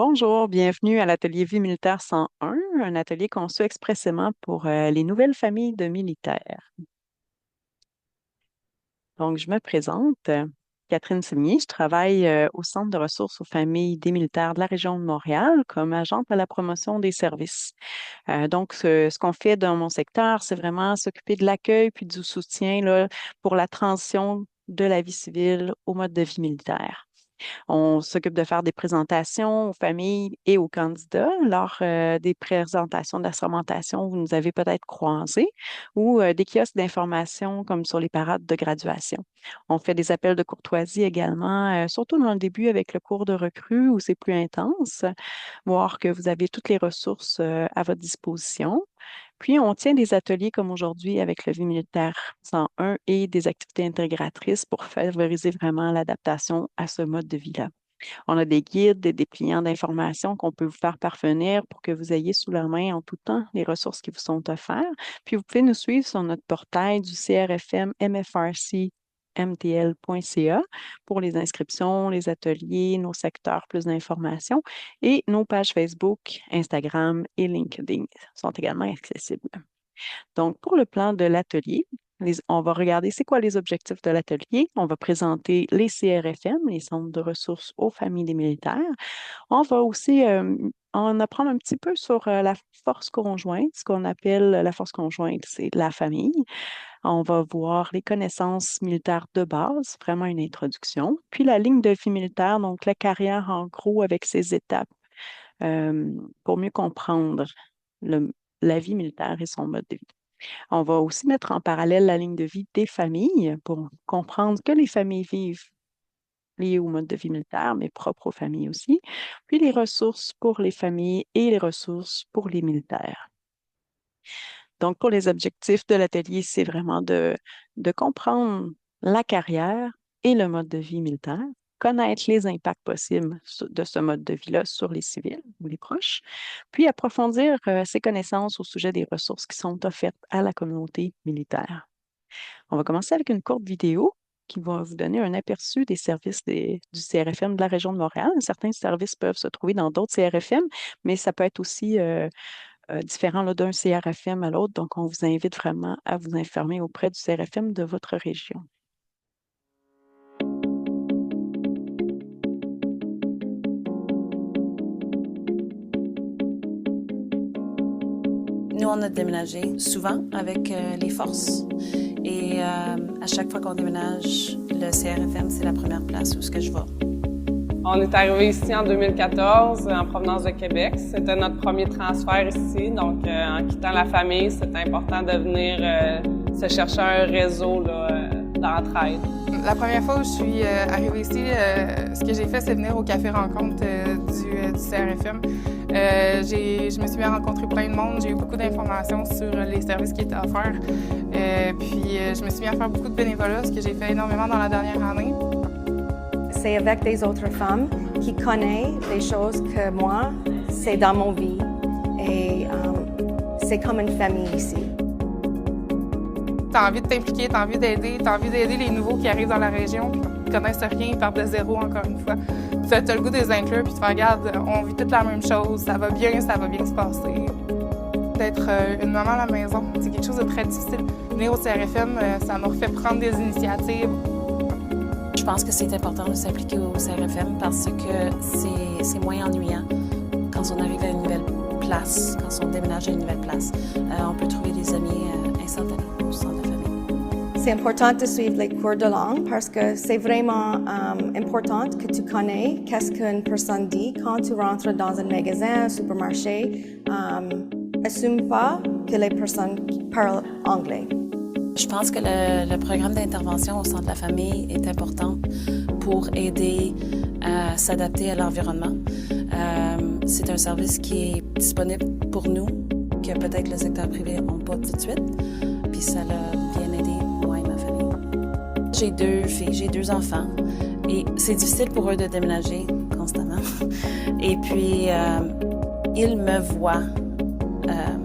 Bonjour, bienvenue à l'atelier Vie militaire 101, un atelier conçu expressément pour les nouvelles familles de militaires. Donc, je me présente, Catherine Sévigny, je travaille au Centre de ressources aux familles des militaires de la région de Montréal comme agente à la promotion des services. Donc, ce qu'on fait dans mon secteur, c'est vraiment s'occuper de l'accueil puis du soutien là, pour la transition de la vie civile au mode de vie militaire. On s'occupe de faire des présentations aux familles et aux candidats lors des présentations d'instrumentation que vous nous avez peut-être croisées ou des kiosques d'information comme sur les parades de graduation. On fait des appels de courtoisie également, surtout dans le début avec le cours de recrue où c'est plus intense, voir que vous avez toutes les ressources à votre disposition. Puis, on tient des ateliers comme aujourd'hui avec le Vie militaire 101 et des activités intégratrices pour favoriser vraiment l'adaptation à ce mode de vie-là. On a des guides, des dépliants d'informations qu'on peut vous faire parvenir pour que vous ayez sous la main en tout temps les ressources qui vous sont offertes. Puis, vous pouvez nous suivre sur notre portail du CRFM MFRC mtl.ca pour les inscriptions, les ateliers, nos secteurs, plus d'informations et nos pages Facebook, Instagram et LinkedIn sont également accessibles. Donc, pour le plan de l'atelier, on va regarder c'est quoi les objectifs de l'atelier. On va présenter les CRFM, les centres de ressources aux familles des militaires. On va aussi en apprendre un petit peu sur la force conjointe. Ce qu'on appelle la force conjointe, c'est la famille. On va voir les connaissances militaires de base, vraiment une introduction. Puis la ligne de vie militaire, donc la carrière en gros avec ses étapes pour mieux comprendre le- la vie militaire et son mode de vie. On va aussi mettre en parallèle la ligne de vie des familles pour comprendre que les familles vivent liées au mode de vie militaire, mais propres aux familles aussi, puis les ressources pour les familles et les ressources pour les militaires. Donc, pour les objectifs de l'atelier, c'est vraiment de comprendre la carrière et le mode de vie militaire, connaître les impacts possibles de ce mode de vie-là sur les civils ou les proches, puis approfondir ses connaissances au sujet des ressources qui sont offertes à la communauté militaire. On va commencer avec une courte vidéo qui va vous donner un aperçu des services du CRFM de la région de Montréal. Certains services peuvent se trouver dans d'autres CRFM, mais ça peut être aussi différent là, d'un CRFM à l'autre. Donc, on vous invite vraiment à vous informer auprès du CRFM de votre région. Nous, on a déménagé souvent avec les forces. Et à chaque fois qu'on déménage, le CRFM, c'est la première place où ce que je vais. On est arrivé ici en 2014 en provenance de Québec. C'était notre premier transfert ici. Donc, en quittant la famille, c'était important de venir se chercher un réseau d'entraide. La première fois où je suis arrivée ici, ce que j'ai fait, c'est venir au café rencontre du CRFM. Je me suis mis à rencontrer plein de monde. J'ai eu beaucoup d'informations sur les services qui étaient offerts. Puis, je me suis mis à faire beaucoup de bénévolat, ce que j'ai fait énormément dans la dernière année. C'est avec des autres femmes qui connaissent des choses que moi, c'est dans mon vie. Et c'est comme une famille ici. T'as envie de t'impliquer, t'as envie d'aider les nouveaux qui arrivent dans la région, puis qui connaissent rien, ils partent de zéro encore une fois. T'as le goût de les inclure, puis tu fais, regarde, on vit toute la même chose, ça va bien se passer. D'être une maman à la maison, c'est quelque chose de très difficile. Venir au CRFM, ça m'a fait prendre des initiatives. Je pense que c'est important de s'impliquer au CRFM parce que c'est moins ennuyant quand on arrive à une nouvelle place, quand on déménage à une nouvelle place. On peut trouver des amis instantanés au centre de famille. C'est important de suivre les cours de langue parce que c'est vraiment important que tu connais qu'est-ce qu'une personne dit quand tu rentres dans un magasin, un supermarché. Assume pas que les personnes parlent anglais. Je pense que le programme d'intervention au centre de la famille est important pour aider à s'adapter à l'environnement. C'est un service qui est disponible pour nous, que peut-être le secteur privé n'a pas tout de suite. Puis ça l'a bien aidé, moi et ma famille. J'ai 2 filles, j'ai 2 enfants. Et c'est difficile pour eux de déménager constamment. Et puis, ils me voient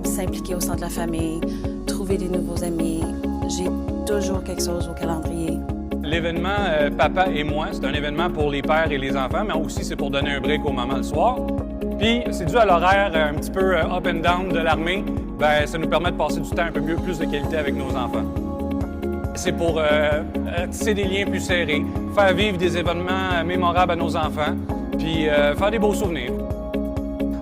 s'impliquer au centre de la famille, trouver des nouveaux amis. J'ai toujours quelque chose au calendrier. L'événement Papa et moi, c'est un événement pour les pères et les enfants, mais aussi c'est pour donner un break aux mamans le soir. Puis c'est dû à l'horaire un petit peu up and down de l'armée, ben ça nous permet de passer du temps un peu mieux, plus de qualité avec nos enfants. C'est pour tisser des liens plus serrés, faire vivre des événements mémorables à nos enfants, puis faire des beaux souvenirs.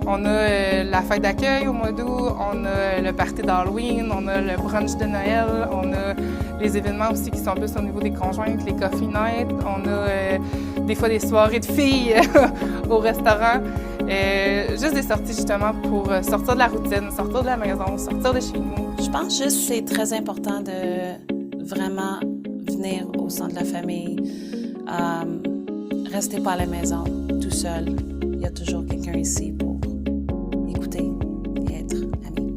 On a la fête d'accueil au mois d'août, on a le party d'Halloween, on a le brunch de Noël, on a les événements aussi qui sont plus au niveau des conjointes, les coffee nights, on a des fois des soirées de filles au restaurant. Juste des sorties justement pour sortir de la routine, sortir de la maison, sortir de chez nous. Je pense juste que c'est très important de vraiment venir au sein de la famille. Restez pas à la maison tout seul. Il y a toujours quelqu'un ici pour écouter et être ami.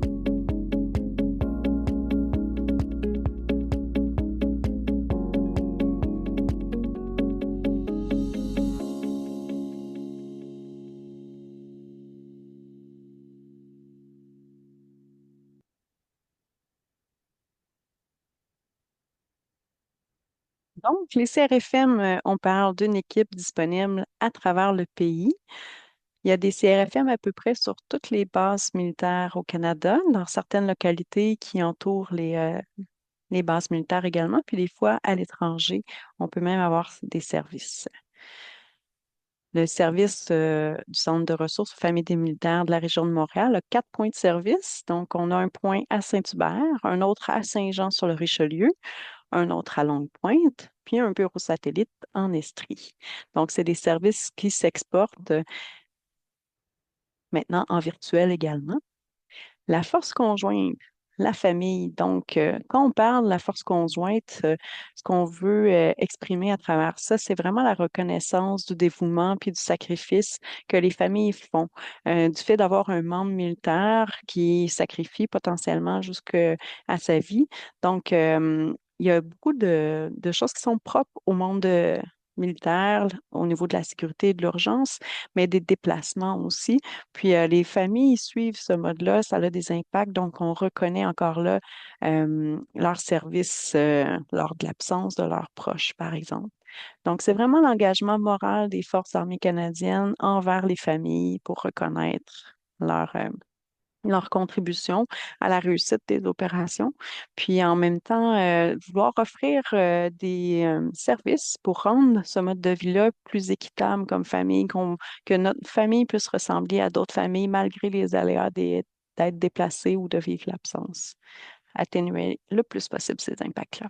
Donc, les CRFM, on parle d'une équipe disponible à travers le pays. Il y a des CRFM à peu près sur toutes les bases militaires au Canada, dans certaines localités qui entourent les bases militaires également, puis des fois à l'étranger, on peut même avoir des services. Le service du Centre de ressources aux familles des militaires de la région de Montréal a 4 points de service. Donc, on a un point à Saint-Hubert, un autre à Saint-Jean-sur-le-Richelieu, un autre à Longue-Pointe, puis un bureau satellite en Estrie. Donc, c'est des services qui s'exportent maintenant en virtuel également. La force conjointe, la famille. Donc, quand on parle de la force conjointe, ce qu'on veut exprimer à travers ça, c'est vraiment la reconnaissance du dévouement puis du sacrifice que les familles font. Du fait d'avoir un membre militaire qui sacrifie potentiellement jusqu'à sa vie. Donc, il y a beaucoup de choses qui sont propres au monde militaire au niveau de la sécurité et de l'urgence, mais des déplacements aussi. Puis les familles suivent ce mode-là, ça a des impacts, donc on reconnaît encore là leur service lors de l'absence de leurs proches, par exemple. Donc, c'est vraiment l'engagement moral des Forces armées canadiennes envers les familles pour reconnaître leur contribution à la réussite des opérations, puis en même temps, vouloir offrir des services pour rendre ce mode de vie-là plus équitable comme famille, que notre famille puisse ressembler à d'autres familles malgré les aléas d'être déplacé ou de vivre l'absence, atténuer le plus possible ces impacts-là.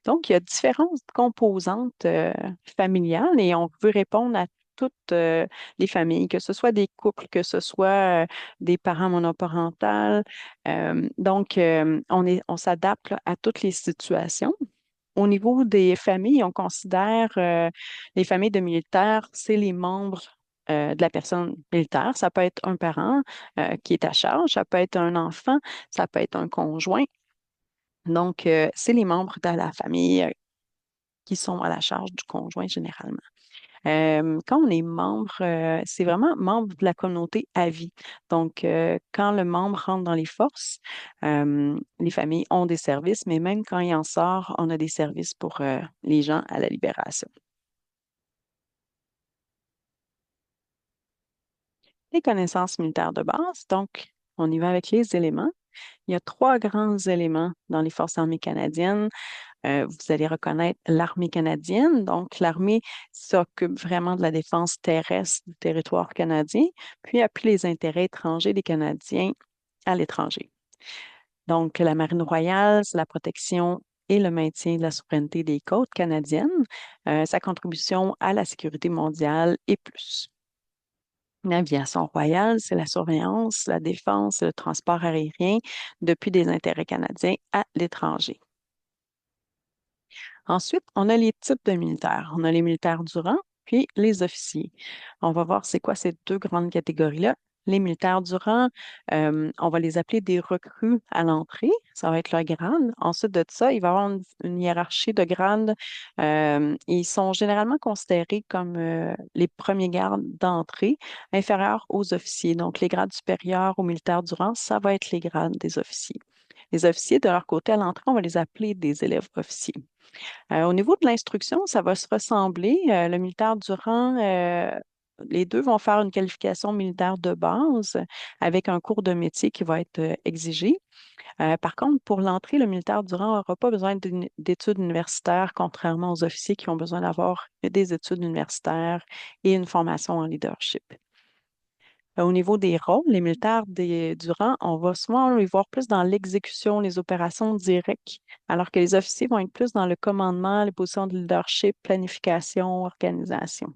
Donc, il y a différentes composantes familiales et on veut répondre à toutes les familles, que ce soit des couples, que ce soit des parents monoparentaux. On s'adapte là, à toutes les situations. Au niveau des familles, on considère les familles de militaires, c'est les membres de la personne militaire. Ça peut être un parent qui est à charge, ça peut être un enfant, ça peut être un conjoint. Donc, c'est les membres de la famille qui sont à la charge du conjoint généralement. Quand on est membre, c'est vraiment membre de la communauté à vie. Donc, quand le membre rentre dans les forces, les familles ont des services, mais même quand il en sort, on a des services pour les gens à la libération. Les connaissances militaires de base, donc, on y va avec les éléments. Il y a 3 grands éléments dans les forces armées canadiennes. Vous allez reconnaître l'armée canadienne. Donc, l'armée s'occupe vraiment de la défense terrestre du territoire canadien, puis appuie les intérêts étrangers des Canadiens à l'étranger. Donc, la Marine royale, c'est la protection et le maintien de la souveraineté des côtes canadiennes. Sa contribution à la sécurité mondiale est plus. L'aviation royale, c'est la surveillance, la défense, le transport aérien depuis des intérêts canadiens à l'étranger. Ensuite, on a les types de militaires. On a les militaires du rang, puis les officiers. On va voir c'est quoi ces 2 grandes catégories-là. Les militaires du rang, on va les appeler des recrues à l'entrée. Ça va être leur grade. Ensuite de ça, il va y avoir une hiérarchie de grades. Ils sont généralement considérés comme les premiers grades d'entrée, inférieurs aux officiers. Donc, les grades supérieurs aux militaires du rang, ça va être les grades des officiers. Les officiers, de leur côté, à l'entrée, on va les appeler des élèves officiers. Au niveau de l'instruction, ça va se ressembler. Le militaire du rang, les deux vont faire une qualification militaire de base avec un cours de métier qui va être exigé. Par contre, pour l'entrée, le militaire du rang n'aura pas besoin d'études universitaires, contrairement aux officiers qui ont besoin d'avoir des études universitaires et une formation en leadership. Au niveau des rôles, les militaires du rang, on va souvent les voir plus dans l'exécution, les opérations directes, alors que les officiers vont être plus dans le commandement, les positions de leadership, planification, organisation.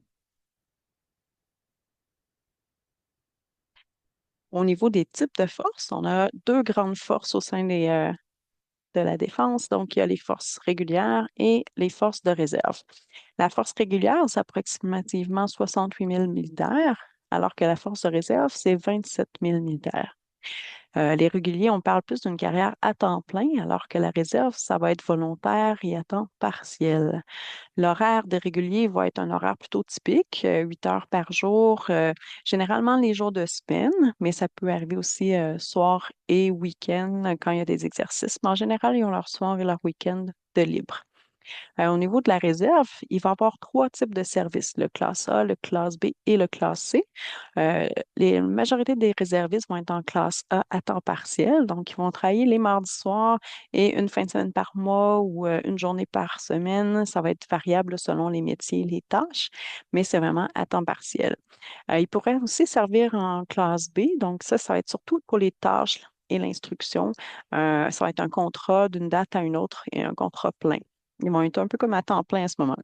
Au niveau des types de forces, on a deux grandes forces au sein de la défense. Donc, il y a les forces régulières et les forces de réserve. La force régulière, c'est approximativement 68 000 militaires, alors que la force de réserve, c'est 27 000 militaires. Les réguliers, on parle plus d'une carrière à temps plein, alors que la réserve, ça va être volontaire et à temps partiel. L'horaire des réguliers va être un horaire plutôt typique, 8 heures par jour, généralement les jours de semaine, mais ça peut arriver aussi soir et week-end quand il y a des exercices. Mais en général, ils ont leur soir et leur week-end de libre. Au niveau de la réserve, il va y avoir trois types de services, le classe A, le classe B et le classe C. La majorité des réservistes vont être en classe A à temps partiel, donc ils vont travailler les mardis soirs et une fin de semaine par mois ou une journée par semaine. Ça va être variable selon les métiers et les tâches, mais c'est vraiment à temps partiel. Ils pourraient aussi servir en classe B, donc ça va être surtout pour les tâches et l'instruction. Ça va être un contrat d'une date à une autre et un contrat plein. Ils vont être un peu comme à temps plein à ce moment.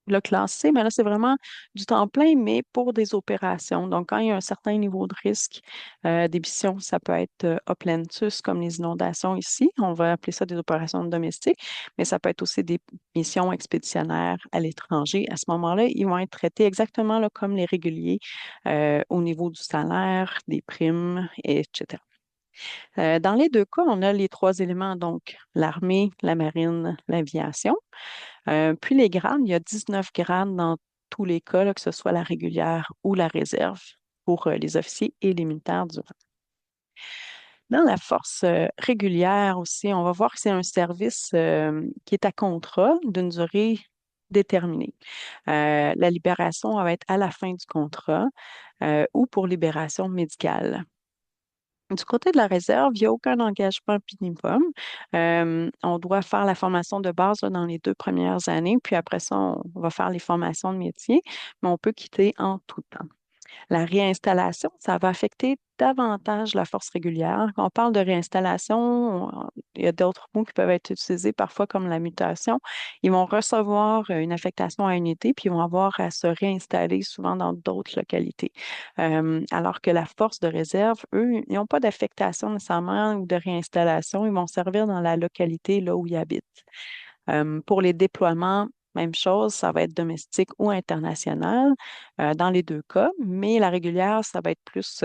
Le classe C, mais là, c'est vraiment du temps plein, mais pour des opérations. Donc, quand il y a un certain niveau de risque d'émission, ça peut être oplentus, comme les inondations ici. On va appeler ça des opérations domestiques, mais ça peut être aussi des missions expéditionnaires à l'étranger. À ce moment-là, ils vont être traités exactement là, comme les réguliers au niveau du salaire, des primes, etc. Dans les deux cas, on a les trois éléments, donc l'armée, la marine, l'aviation. Puis les grades, il y a 19 grades dans tous les cas, là, que ce soit la régulière ou la réserve pour les officiers et les militaires du rang. Dans la force régulière aussi, on va voir que c'est un service qui est à contrat d'une durée déterminée. La libération va être à la fin du contrat ou pour libération médicale. Du côté de la réserve, il n'y a aucun engagement minimum. On doit faire la formation de base là, dans les 2 premières années, puis après ça, on va faire les formations de métier, mais on peut quitter en tout temps. La réinstallation, ça va affecter davantage la force régulière. Quand on parle de réinstallation, il y a d'autres mots qui peuvent être utilisés parfois comme la mutation. Ils vont recevoir une affectation à une unité, puis ils vont avoir à se réinstaller souvent dans d'autres localités. Alors que la force de réserve, eux, ils n'ont pas d'affectation nécessairement ou de réinstallation. Ils vont servir dans la localité là où ils habitent. Pour les déploiements, même chose, ça va être domestique ou international dans les deux cas, mais la régulière, ça va être plus,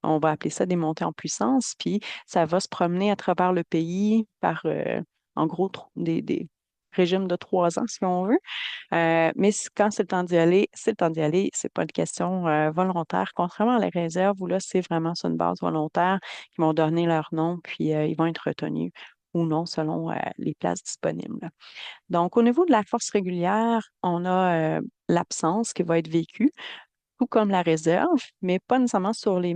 on va appeler ça des montées en puissance, puis ça va se promener à travers le pays par, en gros, des régimes de 3 ans, si on veut. Mais quand c'est le temps d'y aller, c'est le temps d'y aller. C'est pas une question volontaire, contrairement à la réserve où là, c'est vraiment sur une base volontaire qu'ils vont donner leur nom, puis ils vont être retenus ou non selon les places disponibles. Donc, au niveau de la force régulière, on a l'absence qui va être vécue, tout comme la réserve, mais pas nécessairement sur les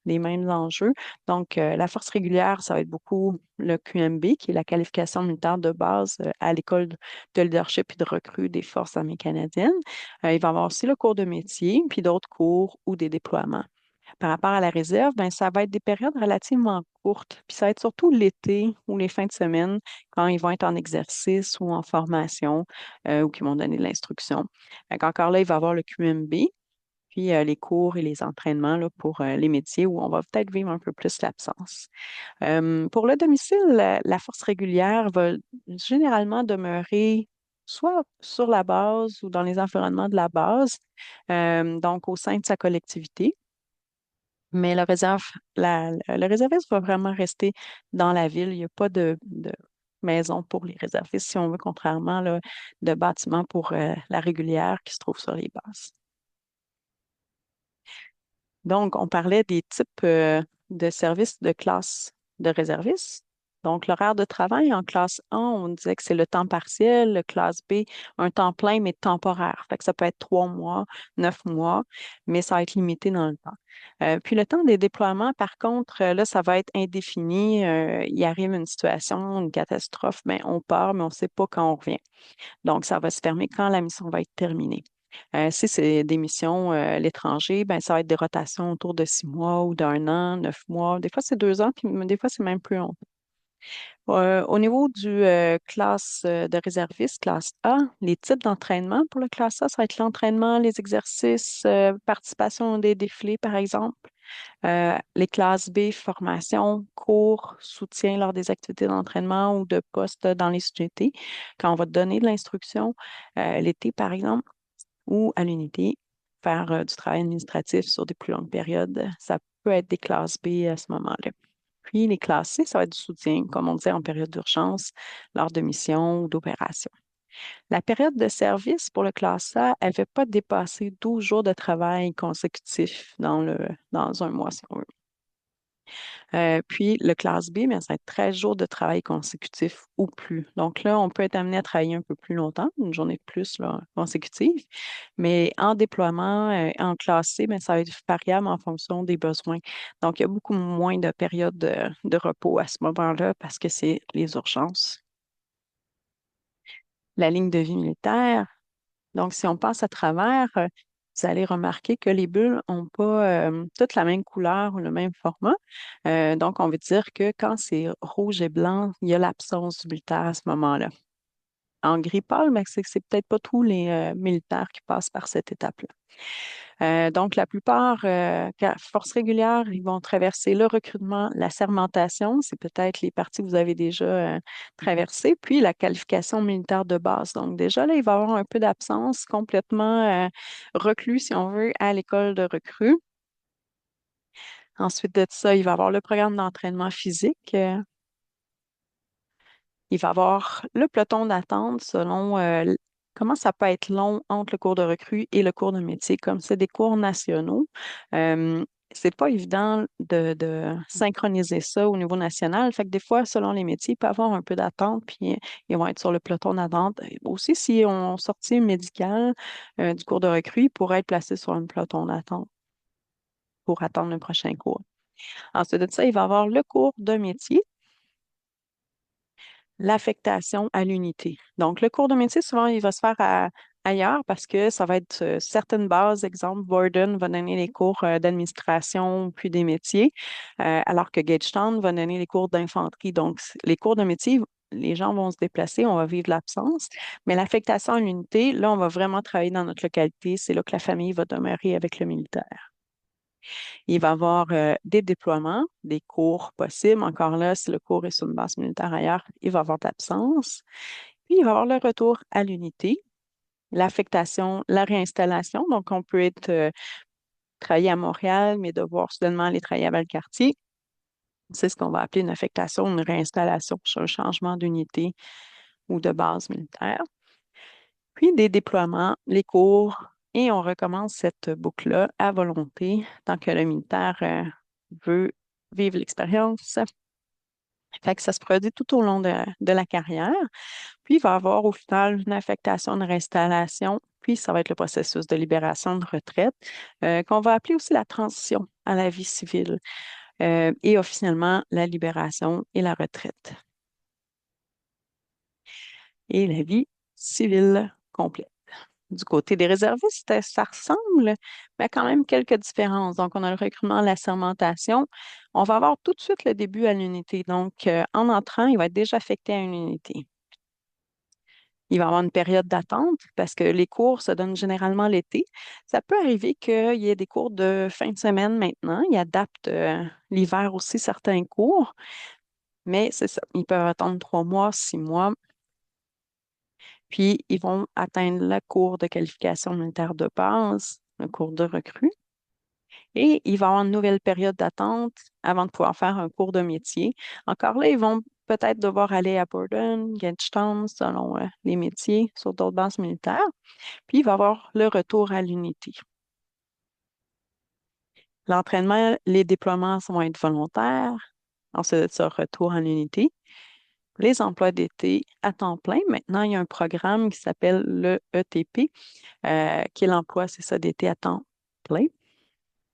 mêmes enjeux. Donc, la force régulière, ça va être beaucoup le QMB, qui est la qualification militaire de base à l'école de leadership et de recrue des forces armées canadiennes. Il va y avoir aussi le cours de métier, puis d'autres cours ou des déploiements. Par rapport à la réserve, ben, ça va être des périodes relativement courtes, puis ça va être surtout l'été ou les fins de semaine quand ils vont être en exercice ou en formation ou qu'ils vont donner de l'instruction. Donc, encore là, il va y avoir le QMB, puis les cours et les entraînements là, pour les métiers où on va peut-être vivre un peu plus l'absence. Pour le domicile, la force régulière va généralement demeurer soit sur la base ou dans les environnements de la base, donc au sein de sa collectivité. Mais le réserviste va vraiment rester dans la ville. Il n'y a pas de maison pour les réservistes, si on veut, contrairement là, de bâtiments pour la régulière qui se trouve sur les bases. Donc, on parlait des types de services de classe de réservistes. Donc, l'horaire de travail en classe A, on disait que c'est le temps partiel, le classe B, un temps plein, mais temporaire. Fait que ça peut être 3 mois, 9 mois, mais ça va être limité dans le temps. Puis le temps des déploiements, par contre, là, ça va être indéfini. Il arrive une situation, une catastrophe, ben, on part, mais on ne sait pas quand on revient. Donc, ça va se fermer quand la mission va être terminée. Si c'est des missions à l'étranger, ben, ça va être des rotations autour de 6 mois ou d'un an, 9 mois. Des fois, c'est 2 ans, puis des fois, c'est même plus long. Au niveau du classe de réserviste, classe A, les types d'entraînement pour le classe A, ça va être l'entraînement, les exercices, participation des défilés, par exemple. Les classes B, formation, cours, soutien lors des activités d'entraînement ou de poste dans les unités, quand on va donner de l'instruction, l'été, par exemple, ou à l'unité, faire du travail administratif sur des plus longues périodes. Ça peut être des classes B à ce moment-là. Puis les classes C, ça va être du soutien, comme on disait, en période d'urgence, lors de missions ou d'opérations. La période de service pour le classe A, elle ne fait pas dépasser 12 jours de travail consécutifs dans un mois, si on veut. Puis le classe B, mais ça va être 13 jours de travail consécutifs ou plus. Donc là, on peut être amené à travailler un peu plus longtemps, une journée de plus là, consécutive. Mais en déploiement, en classe C, ben, ça va être variable en fonction des besoins. Donc, il y a beaucoup moins de périodes de repos à ce moment-là parce que c'est les urgences. La ligne de vie militaire. Donc, si on passe à travers, vous allez remarquer que les bulles n'ont pas toutes la même couleur ou le même format. Donc, on veut dire que quand c'est rouge et blanc, il y a l'absence du militaire à ce moment-là. En gris pâle, mais c'est peut-être pas tous les militaires qui passent par cette étape-là. Donc, la plupart, forces régulières, ils vont traverser le recrutement, la sermentation, c'est peut-être les parties que vous avez déjà traversées, puis la qualification militaire de base. Donc, déjà, là, il va y avoir un peu d'absence, complètement reclus, si on veut, à l'école de recrues. Ensuite de ça, il va y avoir le programme d'entraînement physique. Il va y avoir le peloton d'attente selon comment ça peut être long entre le cours de recrue et le cours de métier. Comme c'est des cours nationaux, euh, c'est pas évident de synchroniser ça au niveau national. Fait que des fois, selon les métiers, il peut y avoir un peu d'attente, puis ils vont être sur le peloton d'attente. Aussi, si on sortit médical du cours de recrue, ils pourraient être placés sur un peloton d'attente pour attendre le prochain cours. Ensuite de ça, il va y avoir le cours de métier, l'affectation à l'unité. Donc, le cours de métier, souvent, il va se faire ailleurs parce que ça va être certaines bases. Exemple, Borden va donner les cours d'administration puis des métiers, alors que Gagetown va donner les cours d'infanterie. Donc, les cours de métier, les gens vont se déplacer, on va vivre l'absence, mais l'affectation à l'unité, là, on va vraiment travailler dans notre localité. C'est là que la famille va demeurer avec le militaire. Il va y avoir des déploiements, des cours possibles. Encore là, si le cours est sur une base militaire ailleurs, il va y avoir de l'absence. Puis, il va y avoir le retour à l'unité, l'affectation, la réinstallation. Donc, on peut être travailler à Montréal, mais devoir soudainement aller travailler à Valcartier. C'est ce qu'on va appeler une affectation, une réinstallation sur un changement d'unité ou de base militaire. Puis des déploiements, les cours, et on recommence cette boucle-là à volonté tant que le militaire veut vivre l'expérience. Fait que ça se produit tout au long de la carrière. Puis il va y avoir au final une affectation, une réinstallation, puis ça va être le processus de libération de retraite, qu'on va appeler aussi la transition à la vie civile, et officiellement la libération et la retraite. Et la vie civile complète. Du côté des réservistes, ça ressemble, mais quand même quelques différences. Donc, on a le recrutement, la sermentation. On va avoir tout de suite le début à l'unité. Donc, en entrant, il va être déjà affecté à une unité. Il va y avoir une période d'attente parce que les cours se donnent généralement l'été. Ça peut arriver qu'il y ait des cours de fin de semaine maintenant. Ils adaptent l'hiver aussi certains cours, mais c'est ça. Ils peuvent attendre 3 mois, 6 mois. Puis, ils vont atteindre le cours de qualification militaire de base, le cours de recrue. Et il va y avoir une nouvelle période d'attente avant de pouvoir faire un cours de métier. Encore là, ils vont peut-être devoir aller à Borden, Gagetown, selon les métiers, sur d'autres bases militaires. Puis, il va y avoir le retour à l'unité. L'entraînement, les déploiements vont être volontaires. Ensuite de ça, retour en unité. Les emplois d'été à temps plein. Maintenant, il y a un programme qui s'appelle le ETP, qui est l'emploi, c'est ça, d'été à temps plein.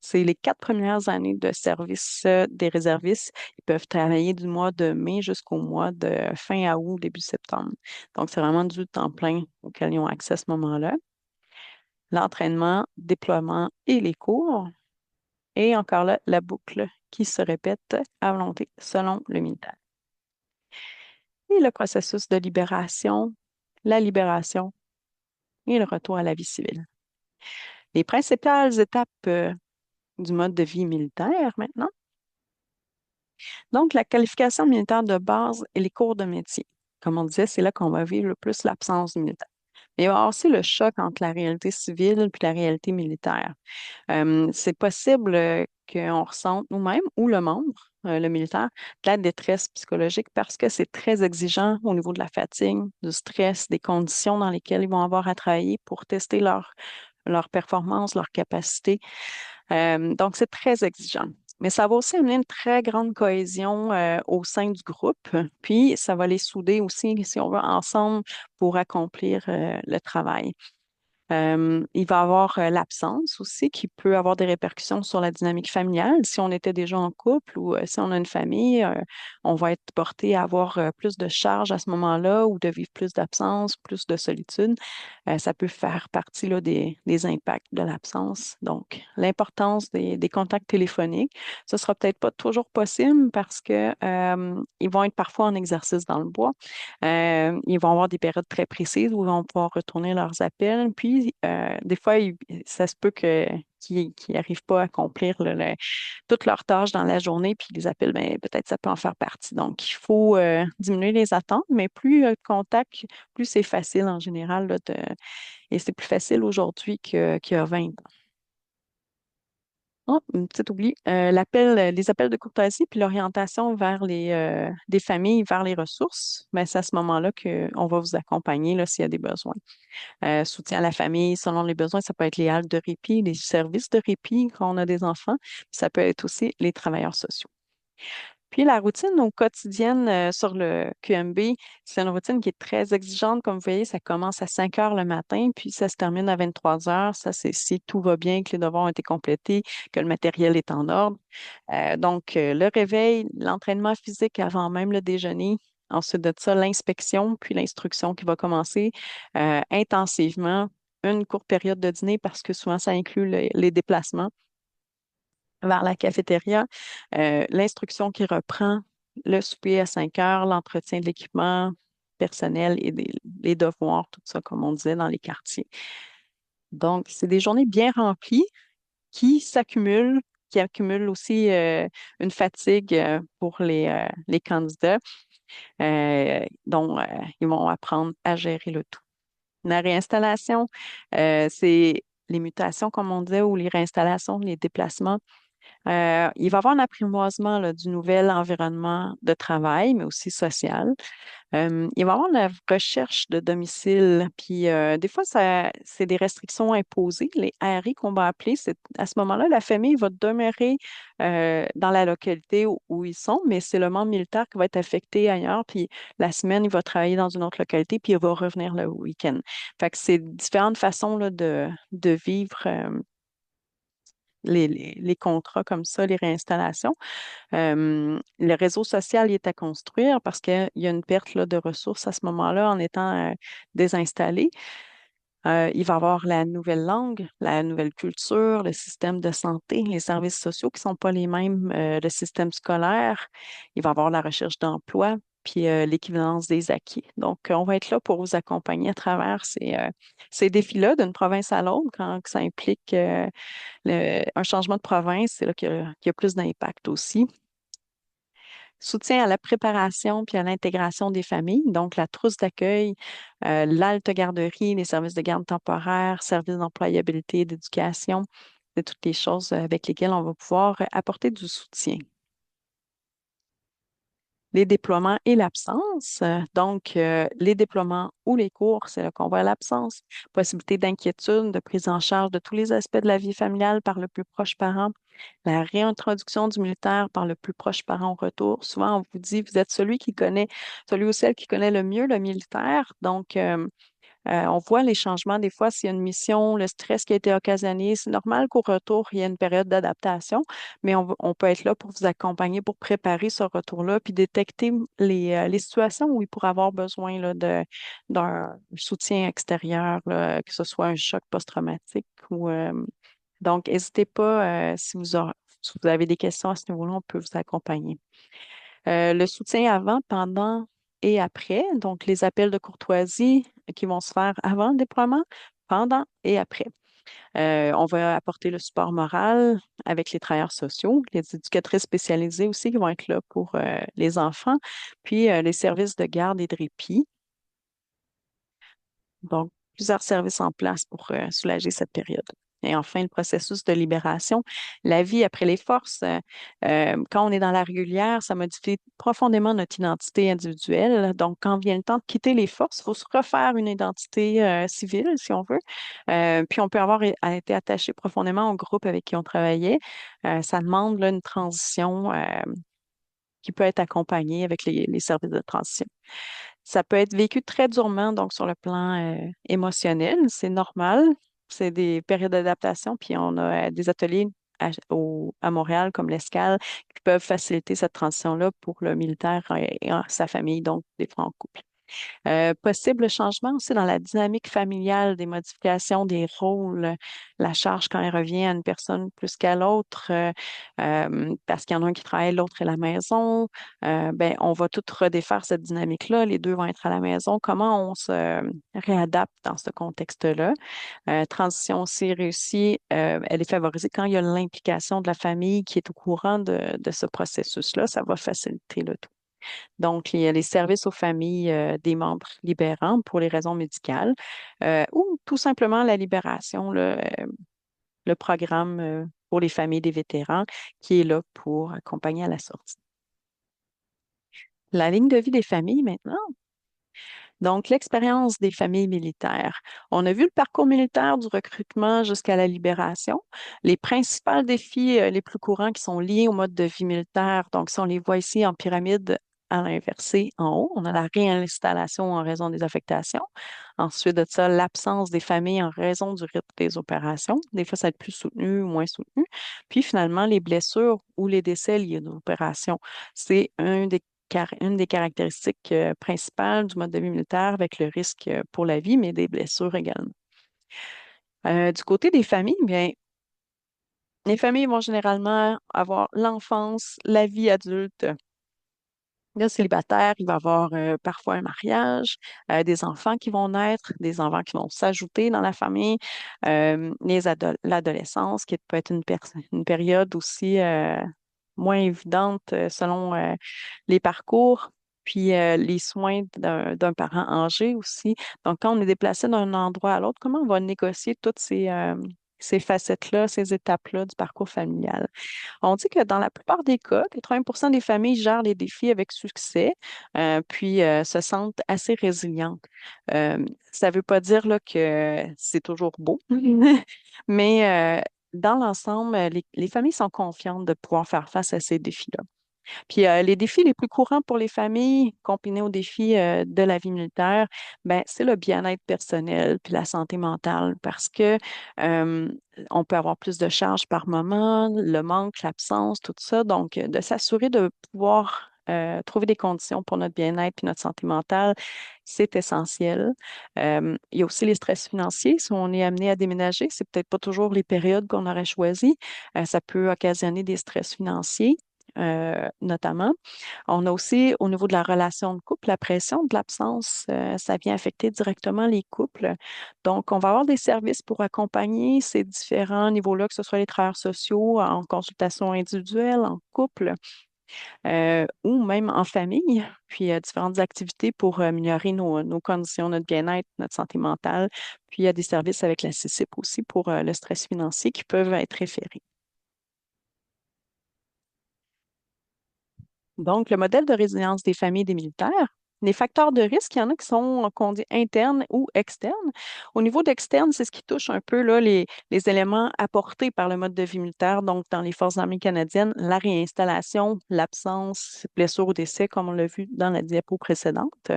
C'est les 4 premières années de service des réservistes. Ils peuvent travailler du mois de mai jusqu'au mois de fin août, début septembre. Donc, c'est vraiment du temps plein auquel ils ont accès à ce moment-là. L'entraînement, déploiement et les cours. Et encore là, la boucle qui se répète à volonté selon le militaire. Et le processus de libération, la libération et le retour à la vie civile. Les principales étapes du mode de vie militaire maintenant. Donc, la qualification militaire de base et les cours de métier. Comme on disait, c'est là qu'on va vivre le plus l'absence du militaire. Mais il va y avoir aussi le choc entre la réalité civile et la réalité militaire. C'est possible qu'on ressente nous-mêmes ou le membre, le militaire, de la détresse psychologique parce que c'est très exigeant au niveau de la fatigue, du stress, des conditions dans lesquelles ils vont avoir à travailler pour tester leur performance, leur capacité. Donc, c'est très exigeant. Mais ça va aussi amener une très grande cohésion au sein du groupe. Puis, ça va les souder aussi, si on veut, ensemble pour accomplir le travail. Il va y avoir l'absence aussi qui peut avoir des répercussions sur la dynamique familiale. Si on était déjà en couple ou si on a une famille, on va être porté à avoir plus de charges à ce moment-là ou de vivre plus d'absence, plus de solitude. Ça peut faire partie là, des impacts de l'absence. Donc, l'importance des contacts téléphoniques, ce sera peut-être pas toujours possible parce que ils vont être parfois en exercice dans le bois. Ils vont avoir des périodes très précises où ils vont pouvoir retourner leurs appels. Puis, des fois, ça se peut qu'ils n'arrivent pas à accomplir toutes leurs tâches dans la journée. Puis, les appels, ben, peut-être ça peut en faire partie. Donc, il faut diminuer les attentes, mais plus de contact, plus c'est facile en général. Là, et c'est plus facile aujourd'hui qu'il y a 20 ans. Oh, une petite oubli. Les appels de courtoisie puis l'orientation vers des familles vers les ressources, ben, c'est à ce moment-là qu'on va vous accompagner là, s'il y a des besoins. Soutien à la famille, selon les besoins, ça peut être les haltes de répit, les services de répit quand on a des enfants, puis ça peut être aussi les travailleurs sociaux. Puis la routine au quotidienne sur le QMB, c'est une routine qui est très exigeante. Comme vous voyez, ça commence à 5 heures le matin, puis ça se termine à 23 heures. Ça, c'est si tout va bien, que les devoirs ont été complétés, que le matériel est en ordre. Donc, le réveil, l'entraînement physique avant même le déjeuner. Ensuite de ça, l'inspection, puis l'instruction qui va commencer intensivement. Une courte période de dîner parce que souvent, ça inclut les déplacements vers la cafétéria, l'instruction qui reprend le souper à 5 heures, l'entretien de l'équipement personnel et les devoirs, tout ça, comme on disait, dans les quartiers. Donc, c'est des journées bien remplies qui s'accumulent, qui accumulent aussi une fatigue pour les candidats, dont ils vont apprendre à gérer le tout. La réinstallation, c'est les mutations, comme on disait, ou les réinstallations, les déplacements. Il va y avoir un apprivoisement là, du nouvel environnement de travail, mais aussi social. Il va y avoir la recherche de domicile, puis des fois, c'est des restrictions imposées, les ARI qu'on va appeler. À ce moment-là, la famille va demeurer dans la localité où ils sont, mais c'est le membre militaire qui va être affecté ailleurs, puis la semaine, il va travailler dans une autre localité, puis il va revenir le week-end. Fait que c'est différentes façons là, de vivre les contrats comme ça, les réinstallations. Le réseau social il est à construire parce qu'il y a une perte là, de ressources à ce moment-là en étant désinstallé. Il va y avoir la nouvelle langue, la nouvelle culture, le système de santé, les services sociaux qui ne sont pas les mêmes, le système scolaire. Il va y avoir la recherche d'emploi, puis l'équivalence des acquis. Donc, on va être là pour vous accompagner à travers ces défis-là d'une province à l'autre quand ça implique un changement de province, c'est là qu'il y a plus d'impact aussi. Soutien à la préparation puis à l'intégration des familles, donc la trousse d'accueil, l'halte garderie, les services de garde temporaire, services d'employabilité et d'éducation, c'est toutes les choses avec lesquelles on va pouvoir apporter du soutien. Les déploiements et l'absence. Donc, les déploiements ou les cours, c'est là qu'on voit l'absence. Possibilité d'inquiétude, de prise en charge de tous les aspects de la vie familiale par le plus proche parent. La réintroduction du militaire par le plus proche parent au retour. Souvent, on vous dit, vous êtes celui ou celle qui connaît le mieux le militaire. Donc, on voit les changements des fois s'il y a une mission, le stress qui a été occasionné. C'est normal qu'au retour, il y ait une période d'adaptation, mais on peut être là pour vous accompagner, pour préparer ce retour-là, puis détecter les situations où il pourrait avoir besoin là, d'un soutien extérieur, là, que ce soit un choc post-traumatique ou donc, n'hésitez pas si vous avez des questions à ce niveau-là, on peut vous accompagner. Le soutien avant, pendant et après, donc les appels de courtoisie qui vont se faire avant le déploiement, pendant et après. On va apporter le support moral avec les travailleurs sociaux, les éducatrices spécialisées aussi qui vont être là pour les enfants, puis les services de garde et de répit. Donc, plusieurs services en place pour soulager cette période. Et enfin, le processus de libération, la vie après les forces. Quand on est dans la régulière, ça modifie profondément notre identité individuelle. Donc, quand vient le temps de quitter les forces, il faut se refaire une identité civile, si on veut. Puis, on peut avoir été attaché profondément au groupe avec qui on travaillait. Ça demande là, une transition qui peut être accompagnée avec les services de transition. Ça peut être vécu très durement, donc sur le plan émotionnel, c'est normal. C'est des périodes d'adaptation, puis on a des ateliers à Montréal comme l'Escale qui peuvent faciliter cette transition-là pour le militaire et sa famille, donc des fois en couple. Possible changement aussi dans la dynamique familiale, des modifications des rôles, la charge quand elle revient à une personne plus qu'à l'autre, parce qu'il y en a un qui travaille, l'autre est à la maison. Ben, on va tout redéfaire cette dynamique-là. Les deux vont être à la maison. Comment on se réadapte dans ce contexte-là? Transition aussi réussie, elle est favorisée quand il y a l'implication de la famille qui est au courant de ce processus-là. Ça va faciliter le tout. Donc, il y a les services aux familles des membres libérants pour les raisons médicales ou tout simplement la libération, le programme pour les familles des vétérans qui est là pour accompagner à la sortie. La ligne de vie des familles maintenant. Donc, l'expérience des familles militaires. On a vu le parcours militaire du recrutement jusqu'à la libération. Les principaux défis les plus courants qui sont liés au mode de vie militaire, donc si on les voit ici en pyramide à l'inversé en haut, on a la réinstallation en raison des affectations. Ensuite de ça, l'absence des familles en raison du rythme des opérations. Des fois, ça va être plus soutenu ou moins soutenu. Puis finalement, les blessures ou les décès liés aux opérations. C'est une des caractéristiques principales du mode de vie militaire avec le risque pour la vie, mais des blessures également. Du côté des familles, bien, les familles vont généralement avoir l'enfance, la vie adulte. Le célibataire, il va avoir parfois un mariage, des enfants qui vont naître, des enfants qui vont s'ajouter dans la famille, l'adolescence qui peut être une période aussi moins évidente selon les parcours, puis les soins d'un parent âgé aussi. Donc, quand on est déplacé d'un endroit à l'autre, comment on va négocier toutes ces facettes-là, ces étapes-là du parcours familial? On dit que dans la plupart des cas, 80% des familles gèrent les défis avec succès, puis se sentent assez résilientes. Ça ne veut pas dire là, que c'est toujours beau, mais dans l'ensemble, les familles sont confiantes de pouvoir faire face à ces défis-là. Puis les défis les plus courants pour les familles, combinés aux défis de la vie militaire, ben, c'est le bien-être personnel puis la santé mentale parce que euh, on peut avoir plus de charges par moment, le manque, l'absence, tout ça. Donc, de s'assurer de pouvoir trouver des conditions pour notre bien-être puis notre santé mentale, c'est essentiel. Il y a aussi les stress financiers. Si on est amené à déménager, c'est peut-être pas toujours les périodes qu'on aurait choisies. Ça peut occasionner des stress financiers notamment. On a aussi, au niveau de la relation de couple, la pression de l'absence, ça vient affecter directement les couples. Donc, on va avoir des services pour accompagner ces différents niveaux-là, que ce soit les travailleurs sociaux, en consultation individuelle, en couple, ou même en famille, puis différentes activités pour améliorer nos conditions, notre bien-être, notre santé mentale. Puis, il y a des services avec la CICIP aussi pour le stress financier qui peuvent être référés. Donc, le modèle de résilience des familles des militaires, les facteurs de risque, il y en a qui sont, qu'on dit internes ou externes. Au niveau d'externe, c'est ce qui touche un peu là, les éléments apportés par le mode de vie militaire. Donc, dans les Forces armées canadiennes, la réinstallation, l'absence, blessure ou décès, comme on l'a vu dans la diapo précédente.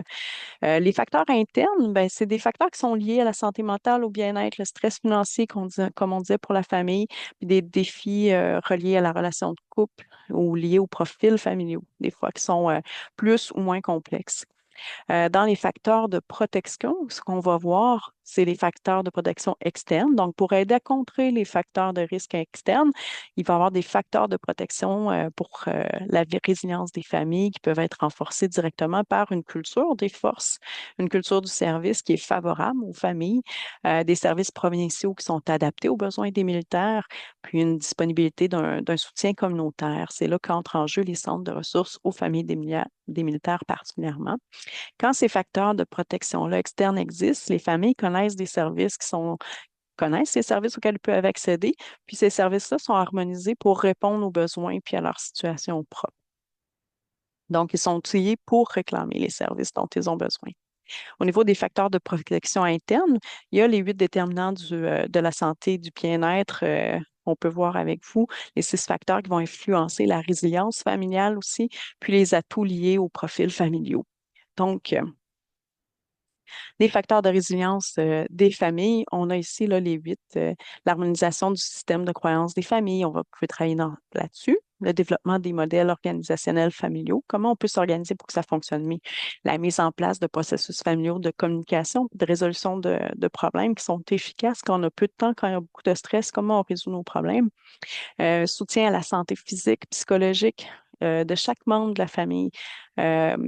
Les facteurs internes, ben, c'est des facteurs qui sont liés à la santé mentale, au bien-être, le stress financier, comme on disait pour la famille, puis des défis reliés à la relation de couple ou liés aux profils familiaux, des fois qui sont plus ou moins complexes. Dans les facteurs de protection, ce qu'on va voir, c'est les facteurs de protection externes. Donc, pour aider à contrer les facteurs de risque externes, il va y avoir des facteurs de protection pour la résilience des familles qui peuvent être renforcés directement par une culture des forces, une culture du service qui est favorable aux familles, des services provinciaux qui sont adaptés aux besoins des militaires, puis une disponibilité d'un soutien communautaire. C'est là qu'entrent en jeu les centres de ressources aux familles des militaires particulièrement. Quand ces facteurs de protection-là externes existent, les familles connaissent des services connaissent les services auxquels ils peuvent accéder, puis ces services-là sont harmonisés pour répondre aux besoins puis à leur situation propre. Donc, ils sont outillés pour réclamer les services dont ils ont besoin. Au niveau des facteurs de protection interne, il y a les 8 déterminants de la santé et du bien-être. On peut voir avec vous les 6 facteurs qui vont influencer la résilience familiale aussi, puis les atouts liés aux profils familiaux. Donc, les facteurs de résilience des familles, on a ici là, les 8. L'harmonisation du système de croyances des familles, on va pouvoir travailler là-dessus. Le développement des modèles organisationnels familiaux, comment on peut s'organiser pour que ça fonctionne mieux. La mise en place de processus familiaux de communication, de résolution de problèmes qui sont efficaces quand on a peu de temps, quand il y a beaucoup de stress, comment on résout nos problèmes. Soutien à la santé physique, psychologique de chaque membre de la famille. Euh,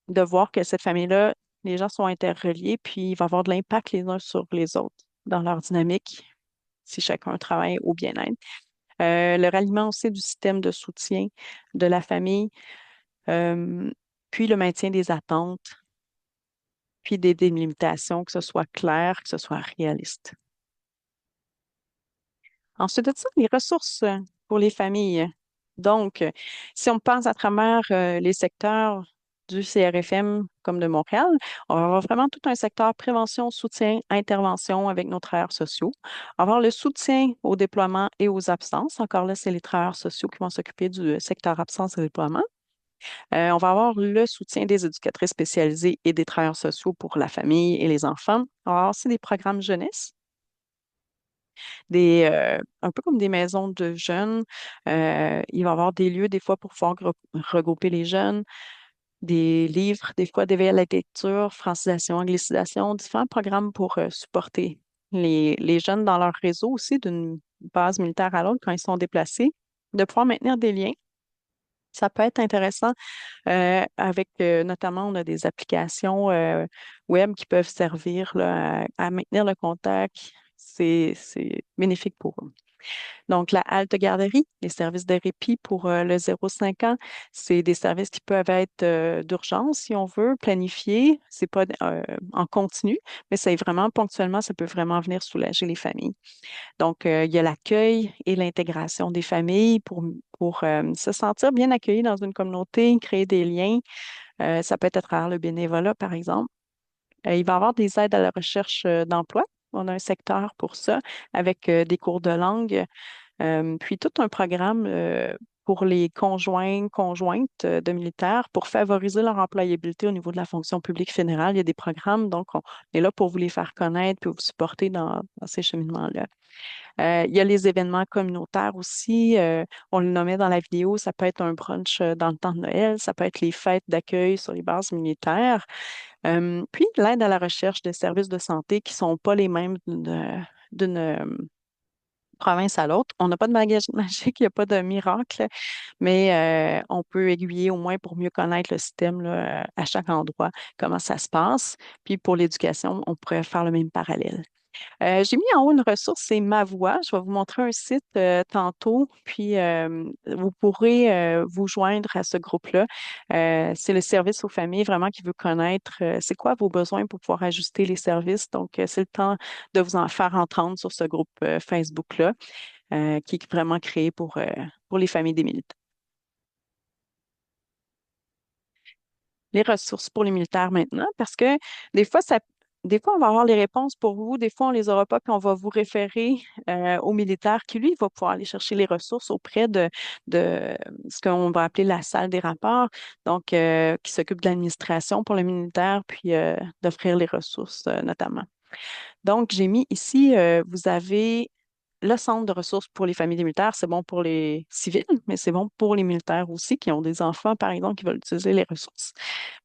de voir que cette famille-là, les gens sont interreliés, puis il va y avoir de l'impact les uns sur les autres dans leur dynamique si chacun travaille au bien-être. Le ralliement aussi du système de soutien de la famille, euh, puis le maintien des attentes, puis des délimitations, que ce soit clair, que ce soit réaliste. Ensuite de ça, les ressources pour les familles. Donc, si on pense à travers les secteurs du CRFM comme de Montréal, on va avoir vraiment tout un secteur prévention, soutien, intervention avec nos travailleurs sociaux. On va avoir le soutien au déploiement et aux absences. Encore là, c'est les travailleurs sociaux qui vont s'occuper du secteur absence et déploiement. On va avoir le soutien des éducatrices spécialisées et des travailleurs sociaux pour la famille et les enfants. On va avoir aussi des programmes jeunesse un peu comme des maisons de jeunes. Il va y avoir des lieux des fois pour pouvoir regrouper les jeunes, des livres, des fois d'éveil à la lecture, francisation, anglicisation, différents programmes pour supporter les jeunes dans leur réseau aussi d'une base militaire à l'autre quand ils sont déplacés, de pouvoir maintenir des liens. Ça peut être intéressant avec notamment, on a des applications web qui peuvent servir là, à maintenir le contact. C'est bénéfique pour eux. Donc, la halte garderie, les services de répit pour le 0-5 ans, c'est des services qui peuvent être d'urgence, si on veut, planifiés. C'est pas en continu, mais c'est vraiment ponctuellement, ça peut vraiment venir soulager les familles. Donc, il y a l'accueil et l'intégration des familles pour se sentir bien accueillis dans une communauté, créer des liens. Ça peut être à travers le bénévolat, par exemple. Il va y avoir des aides à la recherche d'emploi. On a un secteur pour ça, avec des cours de langue, puis tout un programme pour les conjoints, conjointes de militaires pour favoriser leur employabilité au niveau de la fonction publique fédérale. Il y a des programmes, donc on est là pour vous les faire connaître puis vous supporter dans ces cheminements-là. Il y a les événements communautaires aussi. On le nommait dans la vidéo, ça peut être un brunch dans le temps de Noël, ça peut être les fêtes d'accueil sur les bases militaires. Puis l'aide à la recherche de services de santé qui ne sont pas les mêmes d'une province à l'autre. On n'a pas de bagage magique, il n'y a pas de miracle, mais on peut aiguiller au moins pour mieux connaître le système là, à chaque endroit, comment ça se passe. Puis pour l'éducation, on pourrait faire le même parallèle. J'ai mis en haut une ressource, c'est Ma Voix. Je vais vous montrer un site tantôt, puis vous pourrez vous joindre à ce groupe-là. C'est le service aux familles vraiment qui veut connaître c'est quoi vos besoins pour pouvoir ajuster les services. Donc, c'est le temps de vous en faire entendre sur ce groupe Facebook-là, qui est vraiment créé pour les familles des militaires. les ressources pour les militaires maintenant parce que des fois, des fois, on va avoir les réponses pour vous, des fois, on les aura pas, puis on va vous référer au militaire qui, lui, va pouvoir aller chercher les ressources auprès de ce qu'on va appeler la salle des rapports, donc qui s'occupe de l'administration pour le militaire, puis d'offrir les ressources notamment. Donc, j'ai mis ici, vous avez le centre de ressources pour les familles des militaires, c'est bon pour les civils, mais c'est bon pour les militaires aussi qui ont des enfants, par exemple, qui veulent utiliser les ressources.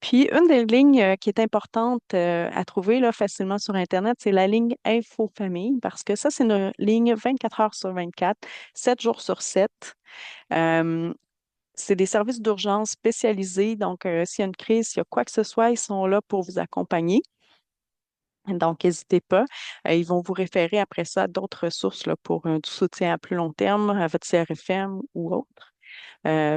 Puis, une des lignes qui est importante à trouver là, facilement sur Internet, c'est la ligne Info Famille, parce que ça, c'est une ligne 24 heures sur 24, 7 jours sur 7. Euh, c'est des services d'urgence spécialisés, donc s'il y a une crise, s'il y a quoi que ce soit, ils sont là pour vous accompagner. Donc, n'hésitez pas. Ils vont vous référer après ça à d'autres ressources là, pour du soutien à plus long terme, à votre CRFM ou autre.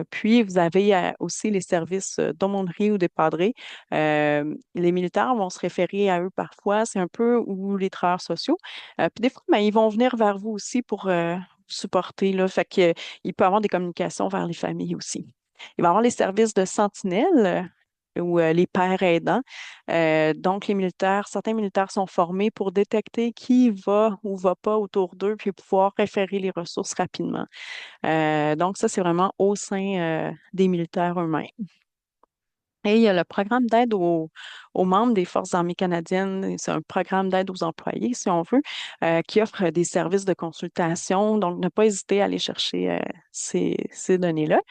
Puis, vous avez aussi les services d'aumônerie ou de padré. Les militaires vont se référer à eux parfois, c'est un peu, ou les travailleurs sociaux. Puis des fois, ben, ils vont venir vers vous aussi pour vous supporter, là. Fait que, il peut y avoir des communications vers les familles aussi. Il va y avoir les services de sentinelle ou les pères aidants. Donc, les militaires, certains militaires sont formés pour détecter qui va ou va pas autour d'eux, puis pouvoir référer les ressources rapidement. Donc, ça, c'est vraiment au sein des militaires eux-mêmes. Et il y a le programme d'aide aux membres des Forces armées canadiennes. C'est un programme d'aide aux employés, si on veut, qui offre des services de consultation. Donc, ne pas hésiter à aller chercher ces données-là.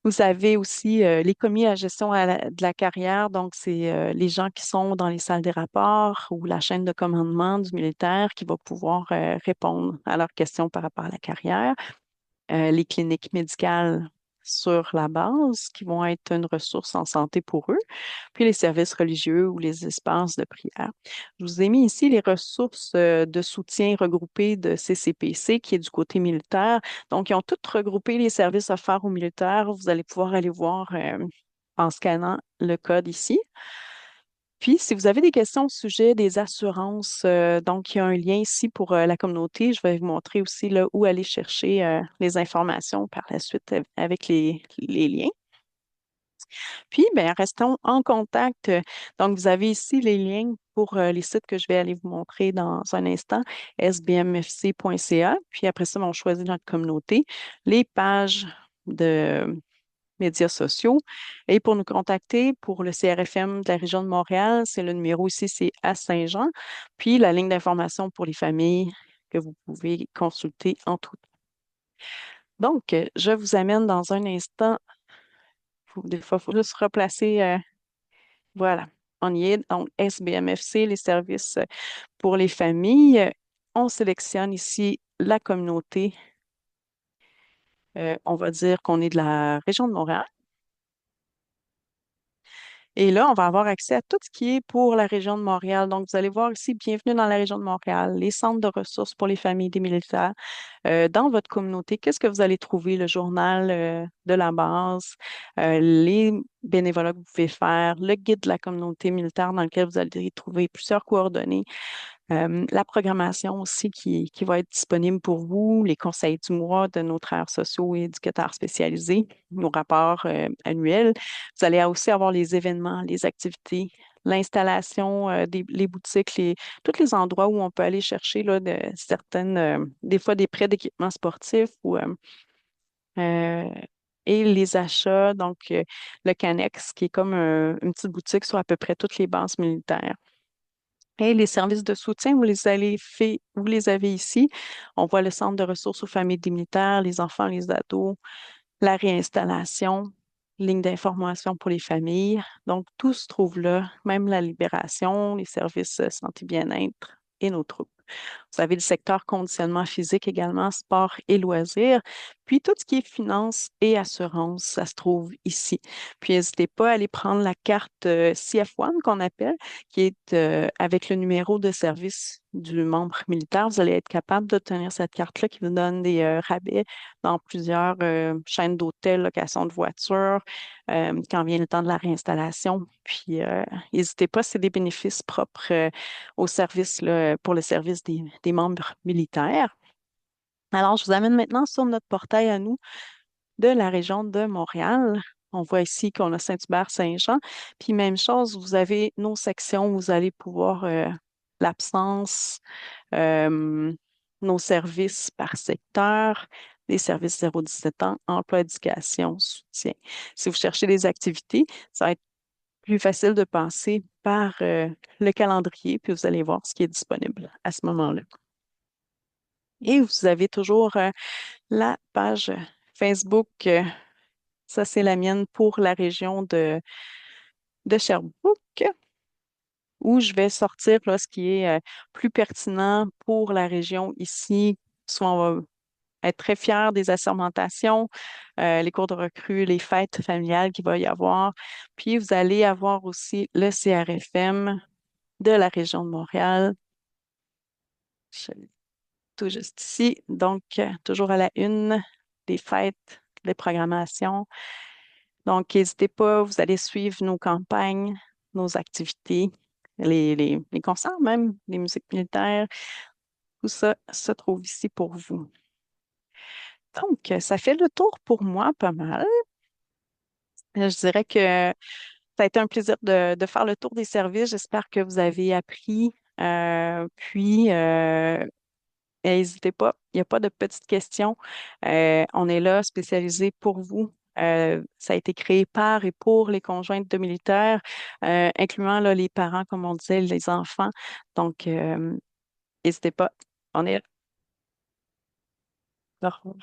Vous avez aussi les commis à gestion de la carrière. Donc, c'est les gens qui sont dans les salles des rapports ou la chaîne de commandement du militaire qui va pouvoir répondre à leurs questions par rapport à la carrière. Les cliniques médicales sur la base, qui vont être une ressource en santé pour eux, puis les services religieux ou les espaces de prière. Je vous ai mis ici les ressources de soutien regroupées de CCPC, qui est du côté militaire. Donc, ils ont toutes regroupé les services offerts aux militaires. Vous allez pouvoir aller voir en scannant le code ici. Puis, si vous avez des questions au sujet des assurances, donc il y a un lien ici pour la communauté. Je vais vous montrer aussi là, où aller chercher les informations par la suite avec les liens. Puis, ben, restons en contact. Donc, vous avez ici les liens pour les sites que je vais aller vous montrer dans un instant, sbmfc.ca. Puis après ça, on choisit notre communauté, les pages de médias sociaux. Et pour nous contacter pour le CRFM de la région de Montréal, c'est le numéro ici, c'est à Saint-Jean. Puis la ligne d'information pour les familles que vous pouvez consulter en tout temps. Donc, je vous amène dans un instant. Des fois, il faut juste replacer. Voilà, on y est. Donc, SBMFC, les services pour les familles. On sélectionne ici la communauté. On va dire qu'on est de la région de Montréal. Et là, on va avoir accès à tout ce qui est pour la région de Montréal. Donc, vous allez voir ici, bienvenue dans la région de Montréal, les centres de ressources pour les familles des militaires. Dans votre communauté, qu'est-ce que vous allez trouver? Le journal de la base, les bénévolats que vous pouvez faire, le guide de la communauté militaire dans lequel vous allez trouver plusieurs coordonnées. La programmation aussi qui va être disponible pour vous, les conseils du mois de nos travailleurs sociaux et éducateurs spécialisés, nos rapports annuels. Vous allez aussi avoir les événements, les activités, l'installation, les boutiques, tous les endroits où on peut aller chercher là, certaines, des fois des prêts d'équipements sportifs ou euh, et les achats, donc le Canex, qui est comme une petite boutique sur à peu près toutes les bases militaires. Et les services de soutien, vous les avez ici. On voit le centre de ressources aux familles des militaires, les enfants, les ados, la réinstallation, ligne d'information pour les familles. Donc, tout se trouve là, même la libération, les services santé bien-être et nos troupes. Vous avez le secteur conditionnement physique également, sport et loisirs. Puis tout ce qui est finance et assurance, ça se trouve ici. Puis n'hésitez pas à aller prendre la carte CF1 qu'on appelle, qui est avec le numéro de service du membre militaire. Vous allez être capable d'obtenir cette carte-là qui vous donne des rabais dans plusieurs chaînes d'hôtels, location de voitures, quand vient le temps de la réinstallation. Puis n'hésitez pas, c'est des bénéfices propres au service, là, pour le service des membres militaires. Alors, je vous amène maintenant sur notre portail à nous de la région de Montréal. On voit ici qu'on a Saint-Hubert-Saint-Jean. Puis même chose, vous avez nos sections où vous allez pouvoir l'absence, euh, nos services par secteur, les services 0-17 ans, emploi, éducation, soutien. Si vous cherchez des activités, ça va être plus facile de passer par le calendrier, puis vous allez voir ce qui est disponible à ce moment-là. Et vous avez toujours la page Facebook. Ça, c'est la mienne pour la région de Sherbrooke, où je vais sortir là, ce qui est plus pertinent pour la région ici. Soit on va être très fiers des assermentations, les cours de recrue, les fêtes familiales qu'il va y avoir. Puis vous allez avoir aussi le CRFM de la région de Montréal. Je l'ai tout juste ici. Donc, toujours à la une des fêtes, des programmations. Donc, n'hésitez pas, vous allez suivre nos campagnes, nos activités, les concerts même, les musiques militaires. Tout ça se trouve ici pour vous. Donc, ça fait le tour pour moi pas mal. Je dirais que ça a été un plaisir de faire le tour des services. J'espère que vous avez appris. N'hésitez pas, il n'y a pas de petites questions. On est là spécialisé pour vous. Ça a été créé par et pour les conjointes de militaires, incluant là, les parents, comme on disait, les enfants. Donc, n'hésitez pas. On est là. Au revoir.